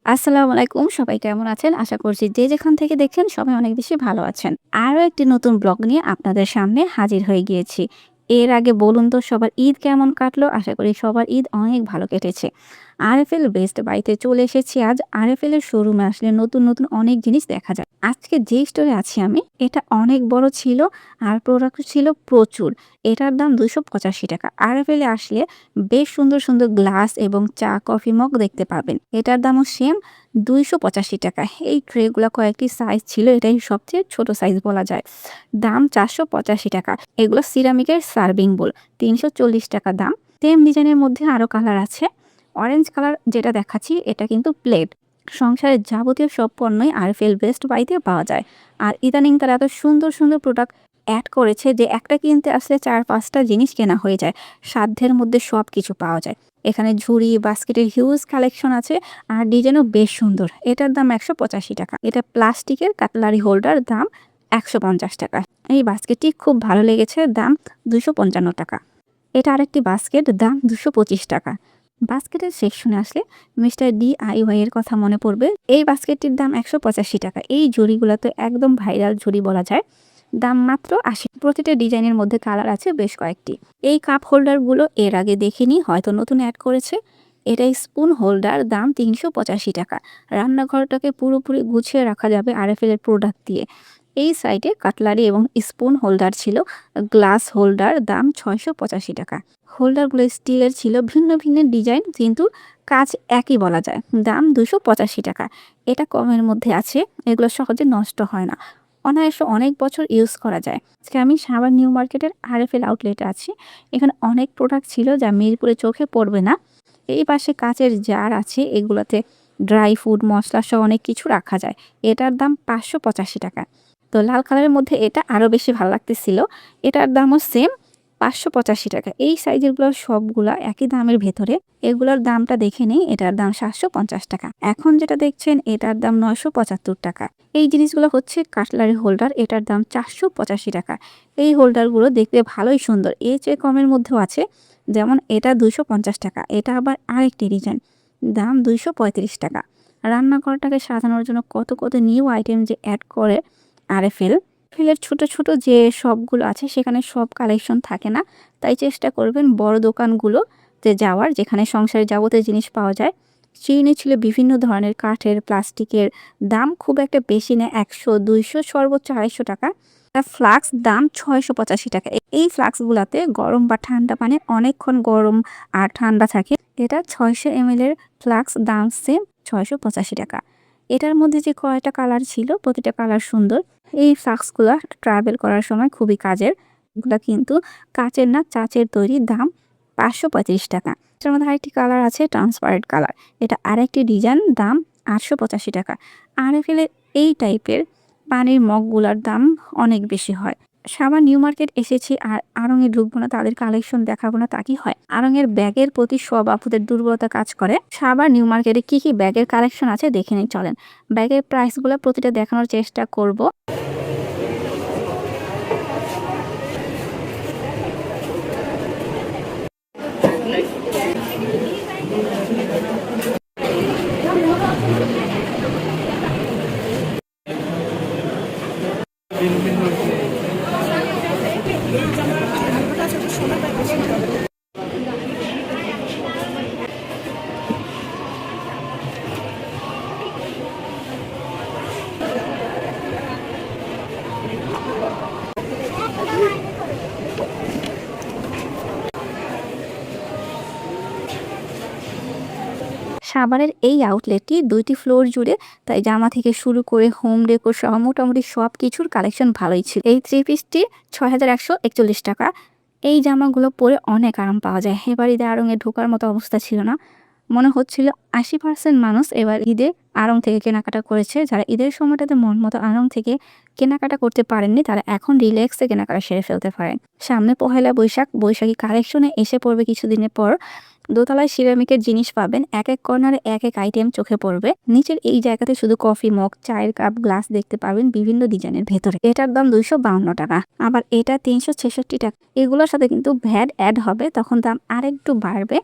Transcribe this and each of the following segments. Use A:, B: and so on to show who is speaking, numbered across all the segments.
A: আসসালামু আলাইকুম। সবাই কেমন আছেন? আশা করছি যে যেখান থেকে দেখছেন সবাই অনেক বেশি ভালো আছেন। আরও একটি নতুন ব্লগ নিয়ে আপনাদের সামনে হাজির হয়ে গিয়েছি। এর আগে বলুন তো সবার ঈদ কেমন কাটলো? আশা করি সবার ঈদ অনেক ভালো কেটেছে। আরএফএল বেস্ট বাইতে চলে এসেছি আজ। আরএফএল এর শোরুমে আসলে নতুন অনেক জিনিস দেখা যায়। আজকে যেই স্টোরে আছি আমি, এটা অনেক বড় ছিল আর প্রোডাক্ট ছিল প্রচুর। এটার দাম ৳২৮৫ আরএফএল এ আসলে বেশ সুন্দর গ্লাস এবং চা, কফি মগ দেখতে পাবেন। এটার দামও সেম ৳২৮৫। এই ট্রেগুলা কয়েকটি সাইজ ছিল। এটাই সবচেয়ে ছোট সাইজ বলা যায়। দাম ৳৪৮৫। এগুলো সিরামিকের সার্ভিং বোল। ৳৩৪০ দাম। সেম ডিজাইনের মধ্যে আরও কালার আছে। অরেঞ্জ কালার যেটা দেখাচ্ছি এটা কিন্তু প্লেট। সংসারের যাবতীয় সব পণ্যই আরএফএল বেস্ট বাইতে পাওয়া যায়। আর ইদানিং তারা এত সুন্দর প্রোডাক্ট অ্যাড করেছে যে একটা কিনতে আসলে ৪-৫ টা জিনিস কেনা হয়ে যায়। সাধ্যের মধ্যে সবকিছু পাওয়া যায়। এখানে ঝুড়ি, বাস্কেটের হিউজ কালেকশন আছে আর ডিজাইনও বেশ সুন্দর। এটার দাম ৳১৮৫। এটা প্লাস্টিকের কাটলারি হোল্ডার, দাম ৳১৫০। এই বাস্কেটটি খুব ভালো লেগেছে, দাম ৳২৫৫। এটা আরেকটি বাস্কেট, দাম ৳২২৫। বাস্কেটের সেকশনে আসলে মিস্টার ডিআইওয়াই এর কথা মনে পড়বে। এই বাস্কেটটির দাম ৳১৮৫। এই ঝুড়িগুলা তো একদম ভাইরাল ঝুড়ি বলা যায়। দাম মাত্র ৮০। প্রতিটা ডিজাইনের মধ্যে কালার আছে বেশ কয়েকটি। এই কাপ হোল্ডারগুলো এর আগে দেখিনি, হয়তো নতুন অ্যাড করেছে। এটা স্পুন হোল্ডার, দাম ৳৩৮৫। রান্নাঘরটাকে পুরোপুরি গুছিয়ে রাখা যাবে আরএফএল এর প্রোডাক্ট দিয়ে। এই সাইডে কাটলারি এবং স্পুন হোল্ডার ছিল। গ্লাস হোল্ডার, দাম ৳৬৮৫। হোল্ডারগুলো স্টিলের ছিল, ভিন্ন ডিজাইন কিন্তু কাজ একই বলা যায়। দাম ৳২৮৫। এটা কমের মধ্যে আছে, এগুলো সহজে নষ্ট হয় না। অনায়াসে অনেক বছর ইউজ করা যায়। আজকে আমি সাভার নিউ মার্কেটের আরএফএল আউটলেটে আছি। এখানে অনেক প্রোডাক্ট ছিল যা মিরপুরে চোখে পড়বে না। এই পাশে কাচের জার আছে, এগুলাতে ড্রাই ফ্রুট, মসলা সহ অনেক কিছু রাখা যায়। এটার দাম ৳৫৮৫। তো লাল কালারের মধ্যে এটা আরও বেশি ভালো লাগতেছিল। এটার দামও সেম ৳৫৮৫। এই সাইজেরগুলো সবগুলা একই দামের ভেতরে। এগুলোর দামটা দেখে নেই। এটার দাম ৳৭৫০। এখন যেটা দেখছেন এটার দাম ৳৯৭৫। এই জিনিসগুলো হচ্ছে কাটলারি হোল্ডার। এটার দাম ৳৪৮৫। এই হোল্ডারগুলো দেখতে ভালোই সুন্দর। এর চেয়ে কমের মধ্যেও আছে। যেমন এটা ৳২৫০। এটা আবার আরেকটি ডিজাইন। দাম ৳২৩৫। রান্নাঘরটাকে সাজানোর জন্য কত নিউ আইটেম যে অ্যাড করে আরএফএল। এর ছোট যে শপগুলো আছে সেখানে সব কালেকশন থাকে না। তাই চেষ্টা করবেন বড় দোকানগুলোতে যাওয়ার, যেখানে সংসারের যাবতীয় জিনিস পাওয়া যায়। চিরুনি ছিল বিভিন্ন ধরনের কাঠের, প্লাস্টিকের। দাম খুব একটা বেশি না, ১০০, ২০০, সর্বোচ্চ ৳২৫০। ফ্লাক্স, দাম ৳৬৮৫। এই ফ্লাক্সগুলাতে গরম বা ঠান্ডা পানি অনেকক্ষণ গরম আর ঠান্ডা থাকে। এটা ৬০০ এমএল এর ফ্লাক্স, দাম সেম ৳৬৮৫। এটার মধ্যে যে কয়টা কালার ছিল প্রতিটা কালার সুন্দর। এই ফ্লাক্সগুলা ট্রাভেল করার সময় খুবই কাজের। এগুলা কিন্তু কাচের না, চাচের তৈরি, দাম ৳৫৩৫। এটার মধ্যে আরেকটি কালার আছে ট্রান্সপারেন্ট কালার। এটা আরেকটি ডিজাইন, দাম ৳৮৮৫। আরএফএল এর এই টাইপের পানির মগগুলার দাম অনেক বেশি হয়। সাভার নিউ মার্কেট এসেছি আর আড়ং-এ ঢুকবো না, তাদের কালেকশন দেখাবো না তা কি হয়? আড়ং-এর ব্যাগের প্রতি সব আপুদের দুর্বলতা কাজ করে। সাভার নিউ মার্কেটে কি ব্যাগের কালেকশন আছে দেখে নিই চলেন। ব্যাগের প্রাইসগুলা প্রতিটা দেখানোর চেষ্টা করব। সাভারের এই আউটলেটটি ২টি ফ্লোর জুড়ে, তাই জামা থেকে শুরু করে হোম ডেকোর সহ মোটামুটি সব কিছুর কালেকশন ভালোই ছিল। এই থ্রি পিসটি ৳৬১৪১। এই জামাগুলো পরে অনেক আরাম পাওয়া যায়। এবার ঈদে আড়ং-এ ঢোকার মতো অবস্থা ছিল না। মনে হচ্ছিল ৮০% মানুষ এবার ঈদে আড়ং থেকে কেনাকাটা করেছে। যারা ঈদের সময়টাতে মন মতো আড়ং থেকে কেনাকাটা করতে পারেননি তারা এখন রিল্যাক্সে কেনাকাটা সেরে ফেলতে পারেন। সামনে পহেলা বৈশাখ, বৈশাখী কালেকশনে এসে পড়বে কিছুদিনের পর। দোতলায় সিরামিকের জিনিস পাবেন, এক কর্নারে এক আইটেম চোখে পড়বে। নিচের এই জায়গাতে শুধু কফি মগ, চায়ের কাপ, গ্লাস দেখতে পাবেন বিভিন্ন ডিজাইনের ভেতরে। এটার দাম ৳২৫২। আবার এটা ৳৩৬৬। এগুলোর সাথে কিন্তু ভ্যাট অ্যাড হবে, তখন দাম আরেকটু বাড়বে।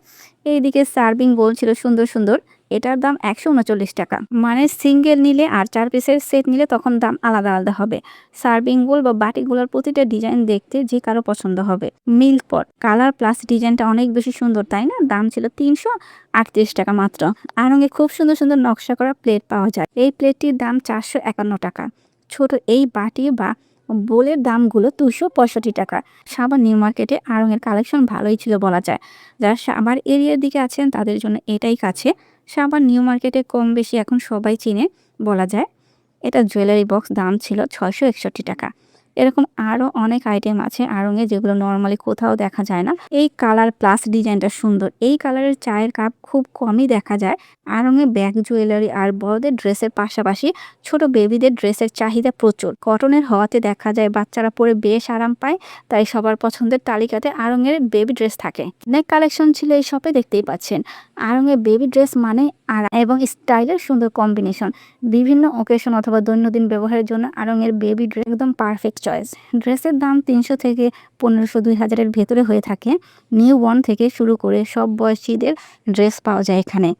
A: এইদিকে সার্ভিং বোল ছিল সুন্দর। এটার দাম 139 টাকা। মানে সিঙ্গেল নিলে আর 4 পিসের সেট নিলে তখন দাম আলাদা আলাদা হবে। সার্ভিং বোল বা বাটিগুলোর প্রতিটা ডিজাইন দেখতে যে কারো পছন্দ হবে। মিল্ক পট কালার প্লাস ডিজাইনটা অনেক বেশি সুন্দর, তাই না? দাম ছিল 338 টাকা মাত্র। আড়ং-এ খুব সুন্দর সুন্দর নকশা করা প্লেট পাওয়া যায়। এই প্লেটটির দাম 451 টাকা। ছোট এই বাটি বা বোলের দামগুলো 265 টাকা। সাভার নিউ মার্কেটে আড়ং-এর কালেকশন ভালোই ছিল বলা যায়। যারা সাভার এরিয়ার দিকে আছেন তাদের জন্য এটাই কাছে। সাভার নিউ মার্কেটে কম বেশি এখন সবাই চিনে বলা যায়। এটা জুয়েলারি বক্স, দাম ছিল 661 টাকা। এরকম আরও অনেক আইটেম আছে আড়ং-এ যেগুলো নর্মালি কোথাও দেখা যায় না। এই কালার প্লাস ডিজাইনটা সুন্দর। এই কালারের চায়ের কাপ খুব কমই দেখা যায়। আড়ং-এ ব্যাগ, জুয়েলারি আর বড়দের ড্রেসের পাশাপাশি ছোট বেবিদের ড্রেসের চাহিদা প্রচুর। কটনের হওয়াতে দেখা যায় বাচ্চারা পরে বেশ আরাম পায়, তাই সবার পছন্দের তালিকাতে আড়ং-এর বেবি ড্রেস থাকে। অনেক কালেকশন ছিল এই শপে, দেখতেই পাচ্ছেন। আড়ং-এর বেবি ড্রেস মানে আর এবং স্টাইলের সুন্দর কম্বিনেশন। বিভিন্ন অকেশন অথবা দৈনন্দিন ব্যবহারের জন্য আড়ং-এর বেবি ড্রেস একদম পারফেক্ট চয়েস। ড্রেসের দাম 300 থেকে 1500, 2000-এর ভেতরে হয়ে থাকে। নিউ বর্ন থেকে শুরু করে সব বয়সীদের ড্রেস পাওয়া যায় এখানে।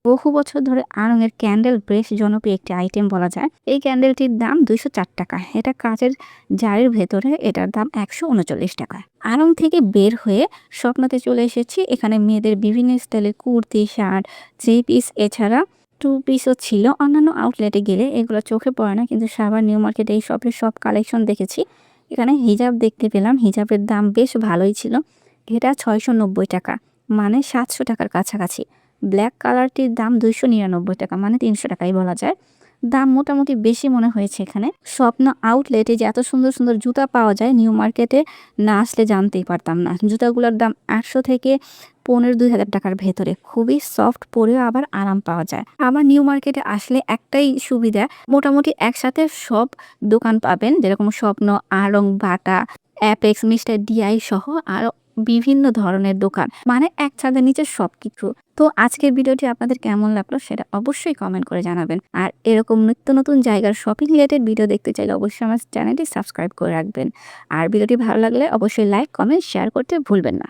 A: বহু বছর ধরে আড়ং-এর ক্যান্ডেল বেশ জনপ্রিয় একটি আইটেম বলা যায়। এই ক্যান্ডেলটির দাম 204 টাকা। এটা কাচের জারের ভেতরে, এটার দাম 139 টাকা। আড়ং থেকে বের হয়ে স্বপ্নাতে চলে এসেছি। এখানে মেয়েদের বিভিন্ন স্টাইলের কুর্তি, শার্ট, 3 পিস এছাড়া 2 পিসও ছিল। অন্যান্য আউটলেটে গেলে এগুলো চোখে পড়ে না, কিন্তু সাভার নিউ মার্কেটে এই শপের সব কালেকশন দেখেছি। এখানে হিজাব দেখতে পেলাম, হিজাবের দাম বেশ ভালোই ছিল। এটা 690 টাকা, মানে 700 টাকার কাছাকাছি। ব্ল্যাক কালারটির দাম 299 টাকা, মানে 300 টাকাই বলা যায়। দাম মোটামুটি বেশি মনে হয়েছে এখানে। স্বপ্ন আউটলেটে যে এত সুন্দর সুন্দর জুতা পাওয়া যায়, নিউ মার্কেটে না আসলে জানতেই পারতাম না। জুতাগুলোর দাম 800 থেকে 15-2000 টাকার ভেতরে। খুবই সফট, পরেও আবার আরাম পাওয়া যায়। আবার নিউ মার্কেটে আসলে একটাই সুবিধা, মোটামুটি একসাথে সব দোকান পাবেন, যেরকম স্বপ্ন, আড়ং, বাটা, অ্যাপেক্স, মিস্টার ডিআই সহ আরো বিভিন্ন ধরনের দোকান, মানে এক ছাদের নিচে সবকিছু। তো আজকের ভিডিওটি আপনাদের কেমন লাগলো সেটা অবশ্যই কমেন্ট করে জানাবেন। আর এরকম নিত্য নতুন জায়গার শপিং রিলেটেড ভিডিও দেখতে চাইলে অবশ্যই আমার চ্যানেলটি সাবস্ক্রাইব করে রাখবেন। আর ভিডিওটি ভালো লাগলে অবশ্যই লাইক, কমেন্ট, শেয়ার করতে ভুলবেন না।